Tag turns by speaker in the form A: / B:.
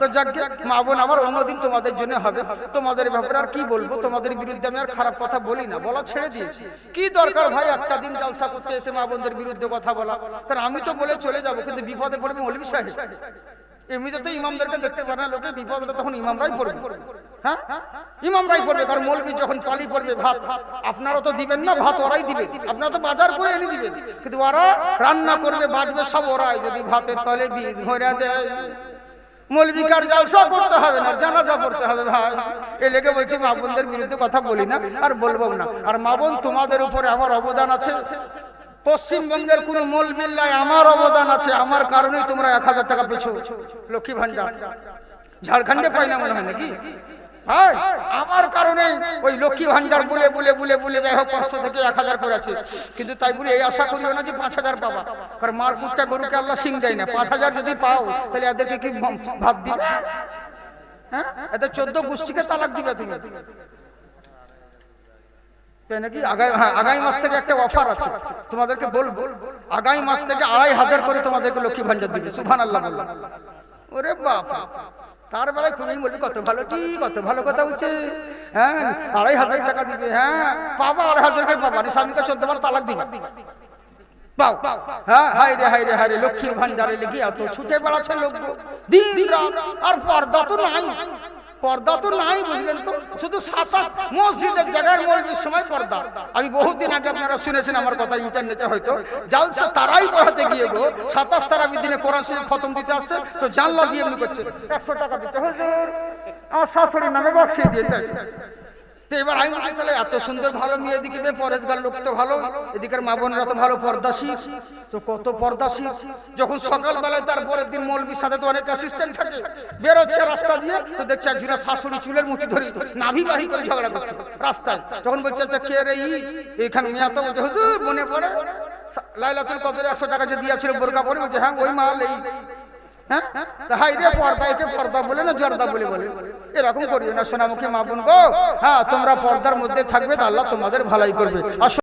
A: তো যাকে মা বোন আমার অন্যদিন তোমাদের জন্য হবে, তোমাদের ব্যাপারে আর কি বলবো, তোমাদের বিরুদ্ধে আমি আর খারাপ কথা বলি না, বলা ছেড়ে দিয়েছি। কি দরকার ভাই একটা দিন জালসা করতে এসে মা বোনদের বিরুদ্ধে কথা বলা? কারণ আমি তো বলে চলে যাব, কিন্তু বিপদে পড়বে মৌলভী সাহেব। এমনিতে তো ইমামদেরকে দেখতে পারে না লোকে, বিপদটা তখন ইমামরাই পড়বে। হ্যাঁ, ইমামরাই পড়বে, কারণ মৌলভী যখন পালি পড়বে ভাত আপনারা তো দিবেন না, ভাত ওরাই দিবে, আপনারা তো বাজার করে এনে দিবেন, কিন্তু ওরা রান্না করবে বাটবে সব ওরাই। যদি ভাতের তলে বীজ ভরে দেয় মৌলভীকার জালসা করতে হবে না, জানাজা পড়তে হবে ভাই। এই লেগে বলছি মা বোনদের বিরুদ্ধে কথা বলি না, আর বলবো না। আর মা বোন তোমাদের উপরে আমার অবদান আছে, পশ্চিমবঙ্গের কোন মৌলভিল্লায় আমার অবদান আছে, আমার কারণেই তোমরা 1000 টাকা পেছো লক্ষ্মী ভান্ডার। ঝাড়খণ্ডে পাই না মনে হয় নাকি? আমার কারণে ওই লক্ষ্মী ভান্ডার বলে বলে বলে বলে যাই হোক 500 থেকে 1000 করেছে। কিন্তু তাই বলে এই আশা করিও না যে 5000 পাবা, কারণ মার কুত্তা গরুকে আল্লাহ সিং দেয় না। 5000 যদি পাও তাহলে এদেরকে কি ভাত দিবে? হ্যাঁ, এদের 14 গোষ্ঠীকে তালাক দিবে তুমি নাকি? আগামী মাস থেকে একটা অফার আছে, তোমাদেরকে বলবো আগামী মাস থেকে 2500 করে তোমাদেরকে লক্ষ্মী ভান্ডার দিবে। সুবহানাল্লাহ বললাম। ওরে বাবা, তার বেলায় খুবই বলবি কত ভালো, ঠিক কত ভালো কথা বলছে। হ্যাঁ, 2500 টাকা দিবে। হ্যাঁ পাবা, 2500 টাকা পাবা, স্বামীকে 14 বার তালাক দিবে পাও। হ্যাঁ, হাই রে হাই রে হাই রে, লক্ষ্মীর ভান্ডারে লেগে এত ছুটে বেড়াচ্ছে লোক দিন রাত। আর পর্দা তো নাই, পর্দা তো নাই, বুঝলেন তো? শুধু 7 মসজিদের জায়গায় মৌলবীর সময় পর্দা। আমি বহুদিন আগে, আপনারা শুনেছেন আমার কথা ইন্টারনেটে হয়তো, জালসা তারাই পড়াতে গিয়ে গো 27 তারাবির দিনে কোরআন শরীফ খতম দিতে আসছে, তো জানলা দিয়ে এমনি করছে 100 টাকা দিতে হুজুর আমার শাশুড়ির নামে বক্সিয়ে দিয়ে দেয়। তো এবার আমি বলছি তাহলে এত সুন্দর ভালো মেয়ে, এদিকে পরেশগার লোক তো ভালো, এদিকের মা বোনেরা তো ভালো পর্দাশীল, তো কত পর্দাশীল। যখন সকালবেলায় তার পরের দিন মৌলবীর সাথে তো অনেক অ্যাসিস্ট্যান্ট থাকে, বেরোচ্ছে রাস্তা দিয়ে, তো দেখছে একজনা শাশুড়ি চুলের মুঠি ধরে নাভি বাহি করে ঝগড়া করছে রাস্তায়। তখন বলছে আচ্ছা কে রে এইখানে মেয়া? তো বলছে হুজুর মনে পড়ে লাইলাতুল কদরে 100 টাকা যে দিয়েছিল বোরকা পরে। বলছে হ্যাঁ ওই মাল এই। হ্যাঁ, হাই রে পর্দা, একে পর্দা বলে না জর্দা বলে বলে, এরকম করিও না সোনামুখী মা বোন গো। হ্যাঁ, তোমরা পর্দার মধ্যে থাকবে, আল্লাহ তোমাদের ভালাই করবে।